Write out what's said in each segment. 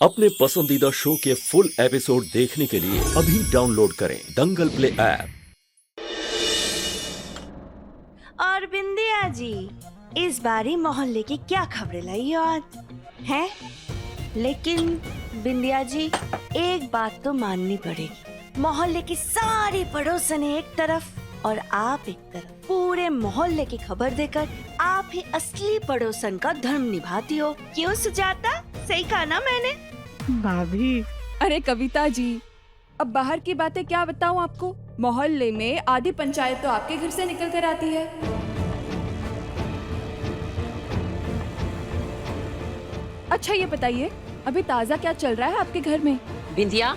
अपने पसंदीदा शो के फुल एपिसोड देखने के लिए अभी डाउनलोड करें दंगल प्ले ऐप। और बिंदिया जी, इस बारी मोहल्ले की क्या खबरें लाई हो आज हैं? लेकिन बिंदिया जी, एक बात तो माननी पड़ेगी, मोहल्ले की सारी पड़ोसन एक तरफ और आप एक तरफ। पूरे मोहल्ले की खबर देकर आप ही असली पड़ोसन का धर्म निभाती हो। क्यों सुजाता, सही कहा ना मैंने? भाभी, अरे कविता जी, अब बाहर की बातें क्या बताऊं आपको। मोहल्ले में आधी पंचायत तो आपके घर से निकल कर आती है। अच्छा ये बताइए, अभी ताज़ा क्या चल रहा है आपके घर में? बिंदिया,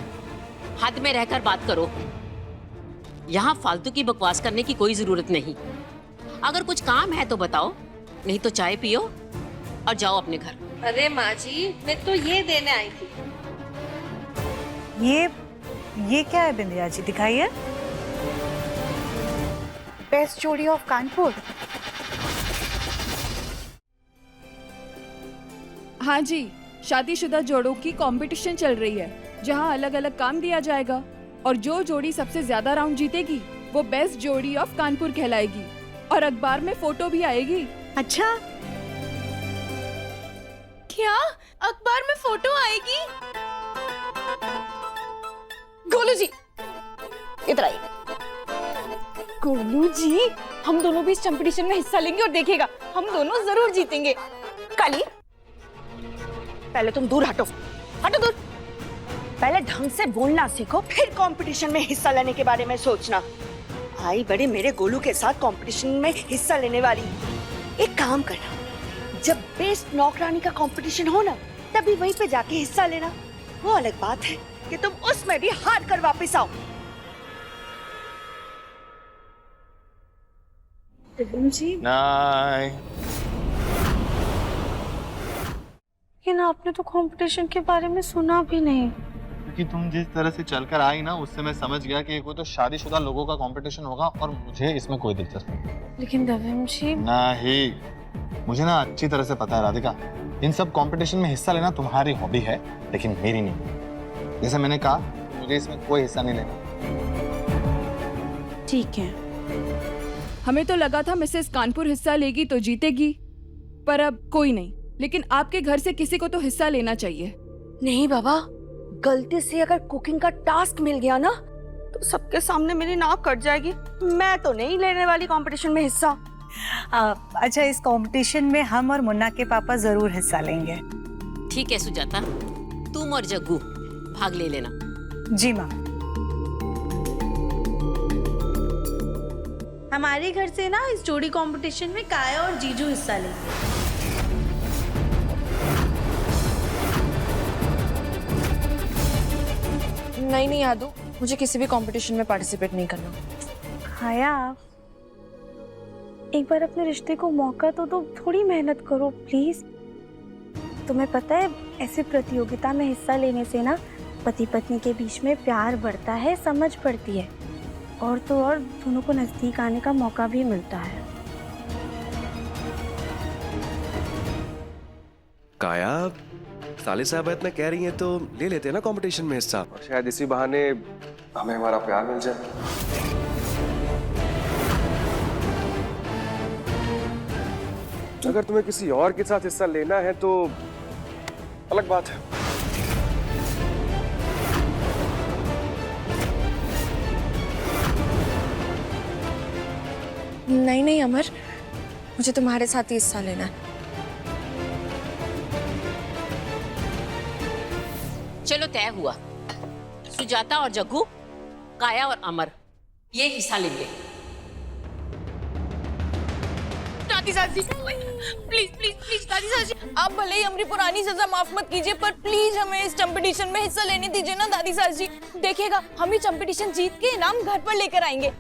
हद में रहकर बात करो। यहाँ फालतू की बकवास करने की कोई जरूरत नहीं। अगर कुछ काम है तो बताओ, नहीं तो चाय पियो और जाओ अपने घर। अरे माँ जी, मैं तो ये देने आई थी। ये क्या है बिंदिया जी, दिखाइए। बेस्ट जोड़ी ऑफ कानपुर। हाँ जी, शादीशुदा जोड़ों की कंपटीशन चल रही है, जहाँ अलग अलग काम दिया जाएगा और जो जोड़ी सबसे ज्यादा राउंड जीतेगी वो बेस्ट जोड़ी ऑफ कानपुर कहलाएगी और अखबार में फोटो भी आएगी। अच्छा, क्या अखबार में फोटो आएगी? गोलू जी, इधर आइए। गोलू जी, हम दोनों भी इस कंपटीशन में हिस्सा लेंगे और देखिएगा, हम दोनों जरूर जीतेंगे। काली, पहले तुम दूर हटो, हटो दूर। पहले ढंग से बोलना सीखो, फिर कंपटीशन में हिस्सा लेने के बारे में सोचना। आई बड़े मेरे गोलू के साथ कंपटीशन में हिस्सा लेने वाली। एक काम करना, जब बेस्ट नौकरानी का कंपटीशन हो ना, तभी वहीं पे जाके हिस्सा लेना। वो अलग बात है कि तुम उसमें भी हार कर वापस आओ। जी, लेकिन आपने तो कंपटीशन के बारे में सुना भी नहीं। क्योंकि तुम जिस तरह से चलकर आई ना, उससे मैं समझ गया कि कोई तो शादीशुदा लोगों का कंपटीशन होगा और मुझे इसमें कोई दिलचस्पी नहीं। लेकिन दविम जी, नहीं, मुझे ना अच्छी तरह से पता है राधिका, इन सब कंपटीशन में हिस्सा लेना तुम्हारी हॉबी है, लेकिन मेरी नहीं। जैसे मैंने कहा, मुझे इसमें कोई हिस्सा नहीं लेना। ठीक है। हमें तो लगा था मिसेस कानपुर हिस्सा लेगी तो जीतेगी, पर अब कोई नहीं। लेकिन आपके घर से किसी को तो हिस्सा लेना चाहिए। नहीं बाबा, गलती से अगर कुकिंग का टास्क मिल गया ना, तो सबके सामने मेरी नाक कट जाएगी। मैं तो नहीं लेने वाली कंपटीशन में हिस्सा। अच्छा, इस कंपटीशन में हम और मुन्ना के पापा जरूर हिस्सा लेंगे। ठीक है सुजाता, तुम और जग्गू भाग ले लेना। जी माँ। हमारे घर से ना इस जोड़ी कंपटीशन में काया और जीजू हिस्सा लेंगे। नहीं यादू, मुझे किसी भी कंपटीशन में पार्टिसिपेट नहीं करना। खाया, एक बार अपने रिश्ते को मौका तो दो, थोड़ी मेहनत करो प्लीज। तुम्हें पता है, ऐसे प्रतियोगिता में हिस्सा लेने से ना पति पत्नी के बीच में प्यार बढ़ता है, समझ बढ़ती है, और तो और दोनों को नजदीक आने का मौका भी मिलता है। काया, साले साहब इतना कह रही हैं तो ले लेते हैं ना कंपटीशन में हिस्सा, और शायद इसी बहाने हमें हमारा प्यार मिल जाए। अगर तुम्हें किसी और के साथ हिस्सा लेना है तो अलग बात है। नहीं अमर, मुझे तुम्हारे साथ ही हिस्सा लेना है। चलो तय हुआ, सुजाता और जग्गू, काया और अमर ये हिस्सा लेंगे। दादी साजी, प्लीज प्लीज प्लीज दादी साजी, आप भले ही हमारी पुरानी सजा माफ मत कीजिए, पर प्लीज हमें इस कंपटीशन में हिस्सा लेने दीजिए ना दादी साजी। देखिएगा, हम ये कंपटीशन जीत के इनाम घर पर लेकर आएंगे।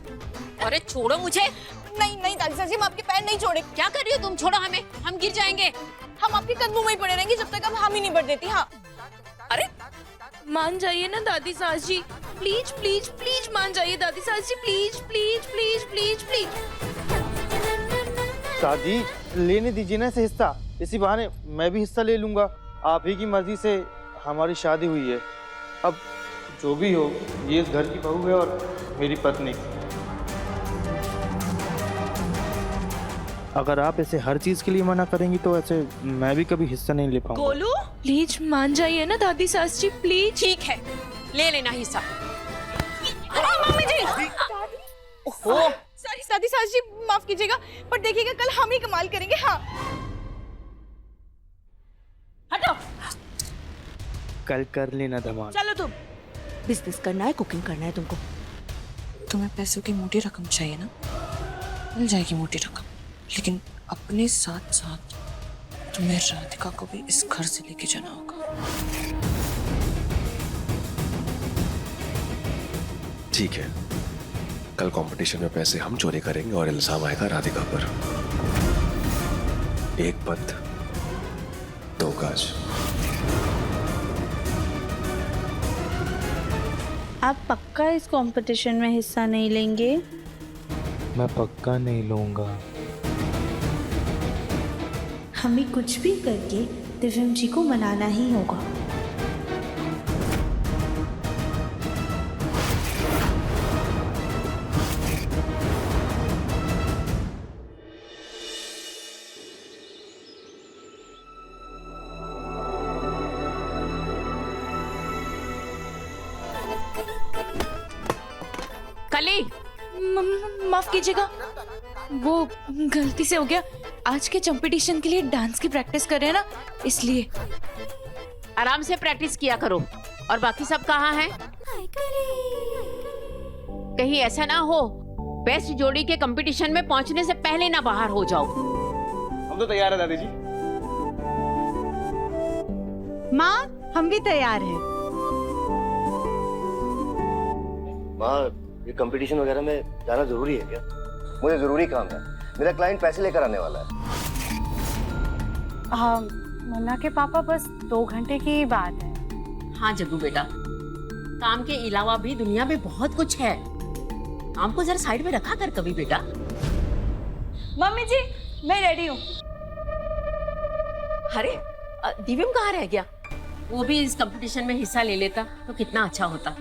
अरे छोड़ो मुझे। नहीं दादी साजी, हम आपके पैर नहीं छोड़े। क्या कर रही हो तुम? छोड़ो हमें, हम गिर जाएंगे। हम आपके कदमों में ही पड़े रहेंगे जब तक आप हामी नहीं बढ़ देती। हाँ, अरे मान जाइए ना दादी सास जी, प्लीज प्लीज प्लीज मान जाइए दादी सास जी, please please please please please. दादी, लेने दीजिए ना इसे हिस्सा, इसी बहाने मैं भी हिस्सा ले लूंगा। आप ही की मर्जी से हमारी शादी हुई है। अब जो भी हो, ये इस घर की बहू है और मेरी पत्नी। अगर आप ऐसे हर चीज के लिए मना करेंगी तो ऐसे मैं भी कभी हिस्सा नहीं ले पाऊंगा। गोलू प्लीज मान जाइए ना दादी सास जी, प्लीज। ठीक है, ले लेना हिस्सा। मम्मी जी, सॉरी दादी सास जी, माफ कीजिएगा, पर देखिएगा कल हम ही कमाल करेंगे। हाँ हटो। कल कर लेना धमाल। चलो तुम, बिजनेस करना है, कुकिंग करना है तुमको। तुम्हें पैसों की मोटी रकम चाहिए ना, मिल जाएगी मोटी रकम, लेकिन अपने साथ साथ तुम्हें राधिका को भी इस घर से लेके जाना होगा। ठीक है, कल कंपटीशन में पैसे हम चोरी करेंगे और इल्जाम आएगा राधिका पर। एक पद दो काज। आप पक्का इस कंपटीशन में हिस्सा नहीं लेंगे? मैं पक्का नहीं लूंगा। हमें कुछ भी करके दिव्यम जी को मनाना ही होगा। कली, माफ कीजिएगा, वो गलती से हो गया। आज के कंपटीशन के लिए डांस की प्रैक्टिस कर रहे हैं ना, इसलिए। आराम से प्रैक्टिस किया करो। और बाकी सब कहाँ हैं? कहीं ऐसा ना हो बेस्ट जोड़ी के कंपटीशन में पहुंचने से पहले ना बाहर हो जाओ। हम तो तैयार है दादी जी। माँ, हम भी तैयार हैं। माँ, ये कंपटीशन वगैरह में जाना जरूरी है क्या? मुझे जरूरी काम है, मेरा क्लाइंट पैसे लेकर आने वाला है। हाँ, मुन्ना के पापा, बस 2 घंटे की ही बात है। हाँ जग्गू बेटा, काम के अलावा भी दुनिया में बहुत कुछ है। काम को जरा साइड में रखा कर कभी बेटा। मम्मी जी, मैं रेडी हूँ। अरे दिव्यम कहाँ रह गया? वो भी इस कंपटीशन में हिस्सा ले लेता तो कितना अच्छा होता।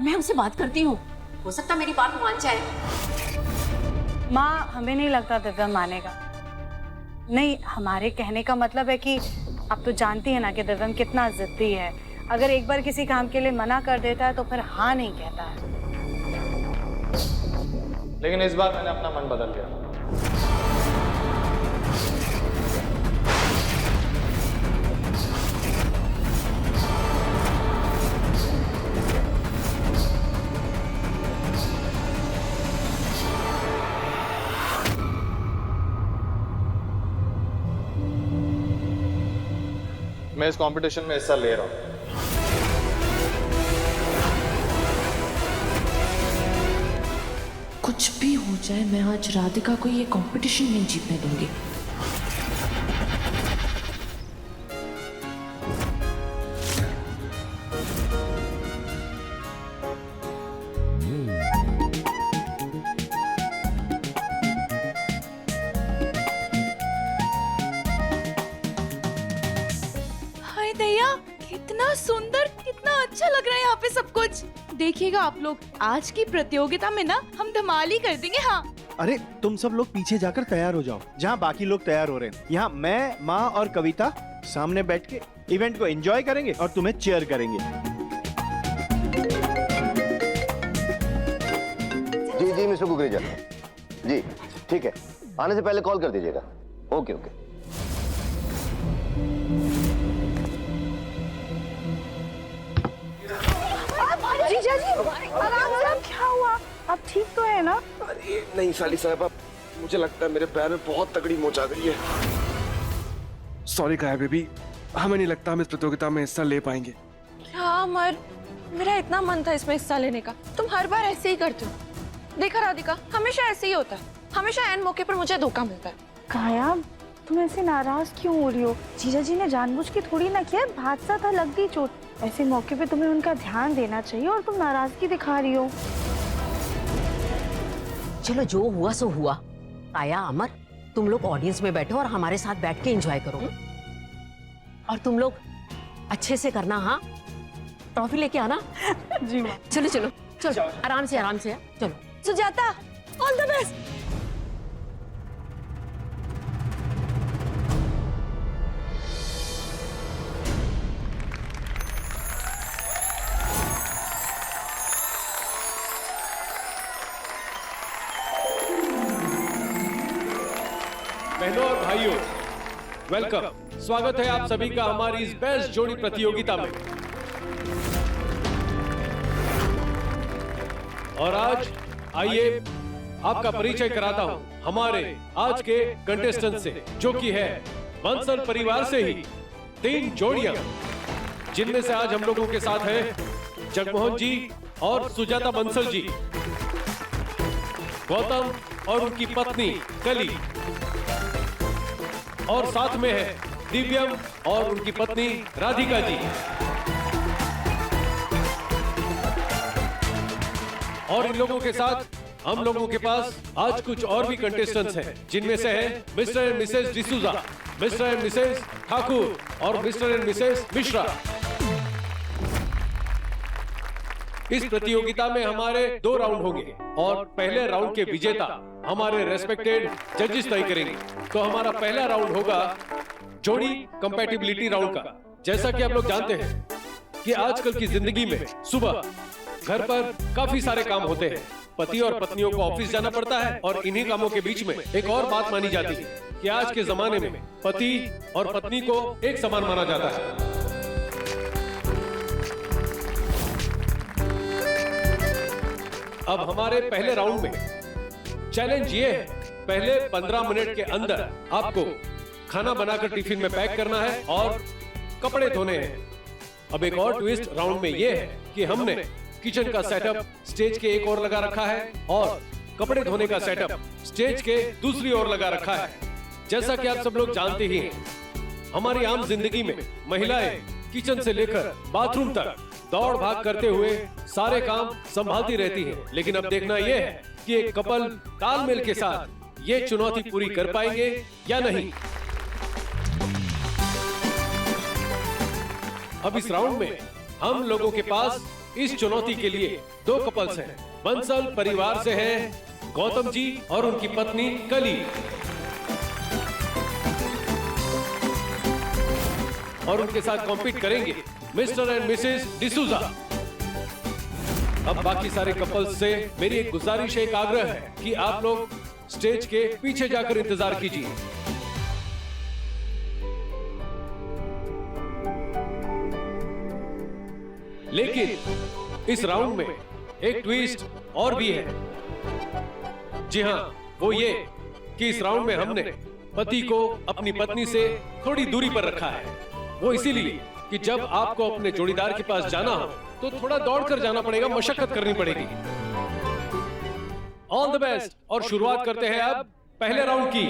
मैं उनसे बात करती हूँ, हो सकता मेरी बात मान जाए। माँ, हमें नहीं लगता दिव्यम मानेगा। नहीं, हमारे कहने का मतलब है कि आप तो जानती है ना कि दिव्यम कितना जिद्दी है। अगर एक बार किसी काम के लिए मना कर देता है तो फिर हाँ नहीं कहता है। लेकिन इस बार मैंने अपना मन बदल लिया। मैं इस कंपटीशन में हिस्सा ले रहा हूँ। कुछ भी हो जाए, मैं आज राधिका को ये कंपटीशन नहीं जीतने दूंगी। हाय दया, कितना सुंदर, कितना अच्छा लग रहा है यहाँ पे सब कुछ। देखिएगा आप लोग, आज की प्रतियोगिता में ना हम धमाल ही कर देंगे। हाँ, अरे तुम सब लोग पीछे जाकर तैयार हो जाओ, जहाँ बाकी लोग तैयार हो रहे हैं। यहाँ मैं, माँ और कविता सामने बैठ के इवेंट को एंजॉय करेंगे और तुम्हें चीयर करेंगे। जी जी मिस्टर कुकरेजा, जी ठीक है, आने से पहले कॉल कर दीजिएगा। Okay okay. जीजा जी, आराम से। क्या हुआ? आप ठीक तो है ना? अरे नहीं साली साहब, मुझे लगता है मेरे पैर में बहुत तगड़ी मोच आ गई है। सॉरी काया बेबी, हमें नहीं लगता हम इस प्रतियोगिता में हिस्सा ले पाएंगे। क्या अमर, मेरा इतना मन था इसमें हिस्सा लेने का। तुम हर बार ऐसे ही करते हो। देखा राधिका, हमेशा ऐसे ही होता है। हमेशा एन मौके पर मुझे धोखा मिलता है। काया, तुम ऐसे नाराज क्यों हो रही हो? जीजा जी ने जानबूझ के थोड़ी ना किया, हादसा था, लग गई चोट। ऐसे मौके पे तुम्हें उनका ध्यान देना चाहिए और तुम नाराजगी दिखा रही हो। चलो जो हुआ सो हुआ। काया, अमर, तुम लोग ऑडियंस में बैठो और हमारे साथ बैठ के एंजॉय करो। और तुम लोग अच्छे से करना, हाँ? ट्रॉफी लेके आना। जी माँ। चलो चलो चलो, आराम से चलो। Sujata, all the best. बहनों और भाइयों, वेलकम। स्वागत है आप सभी का हमारी इस बेस्ट जोड़ी प्रतियोगिता में। और आज आइए आपका परिचय कराता हूं हमारे आज के कंटेस्टेंट से, जो कि है बंसल परिवार से ही 3 जोड़ियां, जिनमें से आज हम लोगों के साथ हैं जगमोहन जी और सुजाता बंसल जी, गौतम और उनकी पत्नी कली, और साथ में है दिव्यम और उनकी पत्नी राधिका जी। और इन लोगों के साथ हम लोगों के पास आज कुछ और भी कंटेस्टेंट्स हैं, जिनमें से है mister and Mrs D'Souza, mister and Mrs Thakur और मिस्टर एंड मिसेस मिश्रा। इस प्रतियोगिता में हमारे 2 राउंड होंगे और पहले राउंड के विजेता हमारे रेस्पेक्टेड जजेस तय करेंगे। तो हमारा पहला राउंड होगा जोड़ी कंपैटिबिलिटी राउंड का। जैसा कि आप लोग जानते हैं कि आजकल की जिंदगी में सुबह घर पर काफी सारे काम होते हैं। पति और पत्नियों को ऑफिस जाना पड़ता है और इन्हीं कामों के बीच में एक और बात मानी जाती है कि आज के जमाने में पति और पत्नी को एक समान माना जाता है। अब हमारे पहले राउंड में चैलेंज ये है, पहले 15 मिनट के अंदर आपको खाना बनाकर टिफिन में पैक करना है और कपड़े धोने हैं। अब एक और ट्विस्ट राउंड में ये है कि हमने किचन का सेटअप स्टेज के एक ओर लगा रखा है और कपड़े धोने का सेटअप स्टेज के दूसरी ओर लगा रखा है। जैसा कि आप सब लोग जानते ही हैं, हमारी आम जिंदगी में महिलाएं किचन से लेकर बाथरूम तक दौड़ भाग करते हुए सारे काम संभालती रहती हैं। लेकिन अब देखना यह है कि एक कपल तालमेल के साथ ये चुनौती पूरी कर पाएंगे या नहीं। अब इस राउंड में हम लोगों के पास इस चुनौती के लिए 2 कपल्स हैं। बंसल परिवार से हैं गौतम जी और उनकी पत्नी कली, और उनके साथ कॉम्पीट करेंगे मिस्टर एंड मिसेस डिसूजा। अब बाकी सारे कपल्स से मेरी एक गुजारिश है, एक आग्रह है कि आप लोग स्टेज के पीछे जाकर इंतजार कीजिए। लेकिन इस राउंड में एक ट्विस्ट और भी है। जी हाँ, वो ये कि इस राउंड में हमने पति को अपनी पत्नी से थोड़ी दूरी पर रखा है। वो इसीलिए कि जब आपको अपने जोड़ीदार के पास जाना हो तो थोड़ा दौड़कर जाना पड़ेगा, मशक्कत करनी पड़ेगी। All the best. और शुरुआत करते हैं अब पहले राउंड की।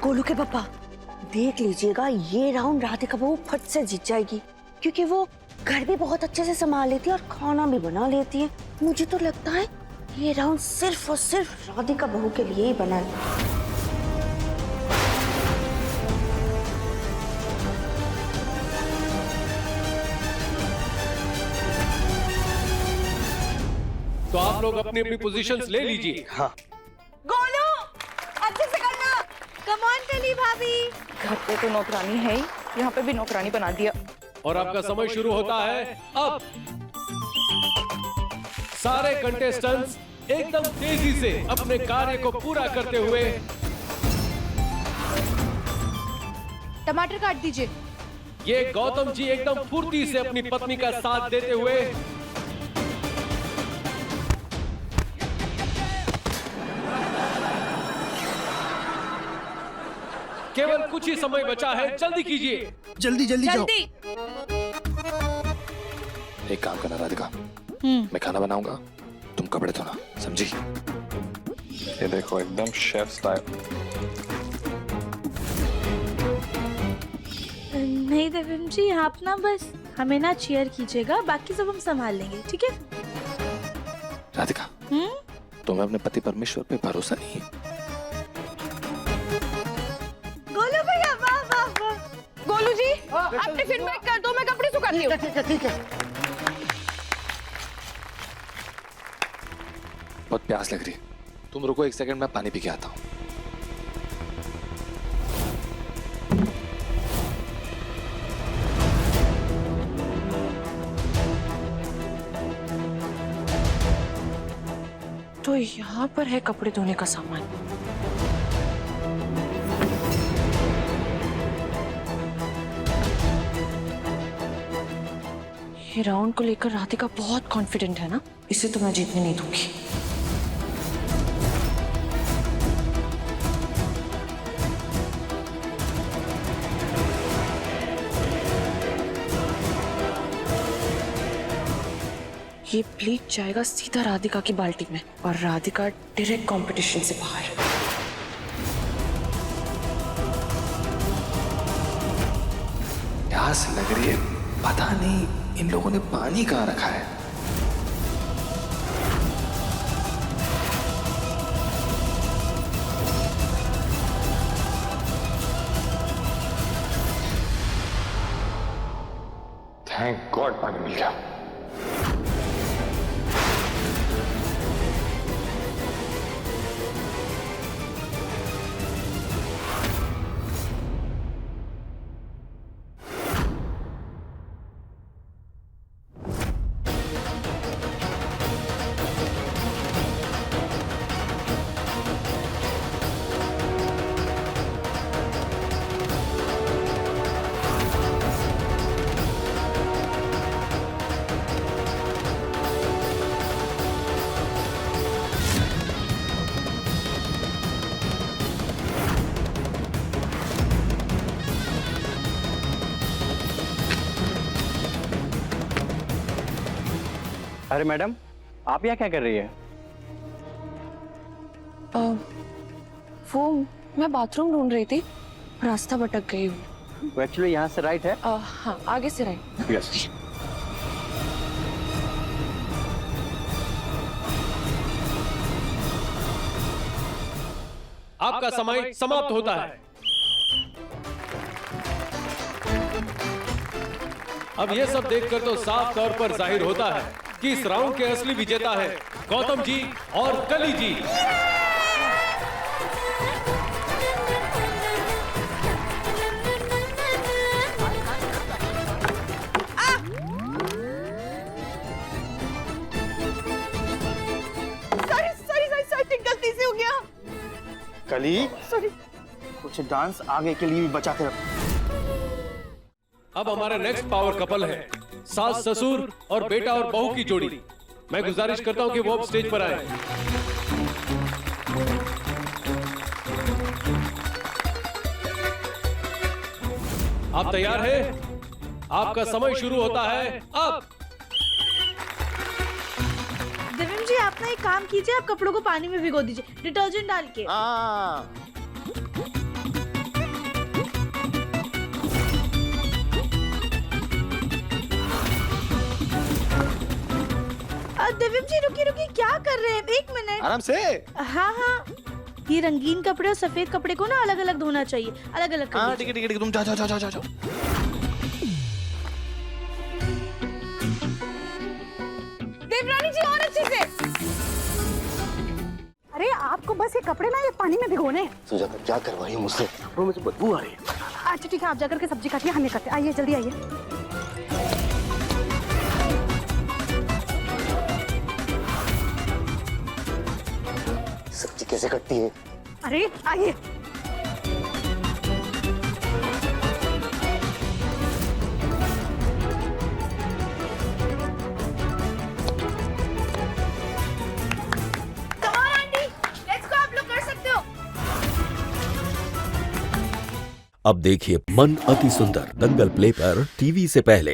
गोलू के पापा देख लीजिएगा, ये राउंड राधिका बहू फट से जीत जाएगी, क्योंकि वो घर भी बहुत अच्छे से संभाल लेती है और खाना भी बना लेती है। मुझे तो लगता है ये राउंड सिर्फ और सिर्फ राधिका बहू के लिए ही बना है। तो आप लोग अपनी अपनी पोजीशंस ले लीजिए। हाँ। गोलू, अच्छे से करना। कम ऑन कली भाभी। घर पे तो नौकरानी है ही, यहाँ पे भी नौकरानी बना दिया। और आपका समय शुरू होता है अब। सारे कंटेस्टेंट्स एकदम तेजी से अपने कार्य को पूरा करते हुए। टमाटर काट दीजिए। ये गौतम जी एकदम फुर्ती से अपनी पत्नी का साथ देते हुए केवल कुछ ही समय बचा है, जल्दी कीजिए। जल्दी जल्दी जाओ। एक काम करना राधिका, मैं खाना बनाऊंगा, तुम कपड़े धोना, समझी? ये देखो एकदम शेफ स्टाइल। नहीं देवम जी, आप ना बस हमें ना चीयर कीजिएगा, बाकी सब हम संभाल लेंगे, ठीक है? राधिका, तुम्हें अपने पति परमेश्वर पे भरोसा नहीं है? गोलू भैया, वाह वाह वाह आप टिफिन पैक कर दो, मैं कपड़े सुखाती हूँ। ठीक है ठीक है। बहुत प्यास लग रही है, तुम रुको 1 सेकंड, मैं पानी पी के आता हूँ। तो यहाँ पर है कपड़े धोने का सामान। ये राउंड को लेकर राधिका बहुत कॉन्फिडेंट है ना, इसे तो मैं जीतने नहीं दूंगी। ये ब्लीच जाएगा सीधा राधिका की बाल्टी में और राधिका डायरेक्ट कंपटीशन से बाहर। प्यास लग रही है, पता नहीं इन लोगों ने पानी कहाँ रखा है। थैंक गॉड पानी मिल गया। अरे मैडम, आप यहाँ क्या कर रही है? वो मैं बाथरूम ढूंढ रही थी, रास्ता भटक गई हूँ। वो एक्चुअली यहाँ से राइट है। हाँ, आगे से राइट। यस। आपका समय समाप्त होता है। अब यह सब देखकर तो साफ तौर पर जाहिर होता है कि इस राउंड के असली विजेता है गौतम जी और कली जी। सॉरी, गलती से हो गया। कली, सॉरी। कुछ डांस आगे के लिए भी बचा के रखो। अब हमारा नेक्स्ट पावर कपल है सास ससुर और बेटा और बहू की जोड़ी। मैं गुजारिश करता हूं कि वो अब स्टेज पर आए। आप तैयार हैं? आपका समय शुरू होता है अब। दिव्यम जी, आप ना एक काम कीजिए, आप कपड़ों को पानी में भिगो दीजिए डिटर्जेंट डाल के। दिव्यम जी रुकिए, क्या कर रहे हैं? 1 मिनट, आराम से। हाँ, ये रंगीन कपड़े और सफेद कपड़े को ना अलग अलग धोना चाहिए, अलग अलग। हाँ ठीक है, तुम जाओ। देवरानी जी, और अच्छे से। अरे आपको बस ये कपड़े ना ये पानी में भिगोने। सुजाता, क्या करवाई हो मुझसे? कपड़ों में से बदबू आ रही है। अच्छा ठीक है, आप जाकर के सब्जी काटिए, हम ये करते। आइए जल्दी आइए। सब्जी कैसे कटती है? अरे आइए। अब देखिए मन अति सुंदर दंगल प्ले पर टीवी से पहले।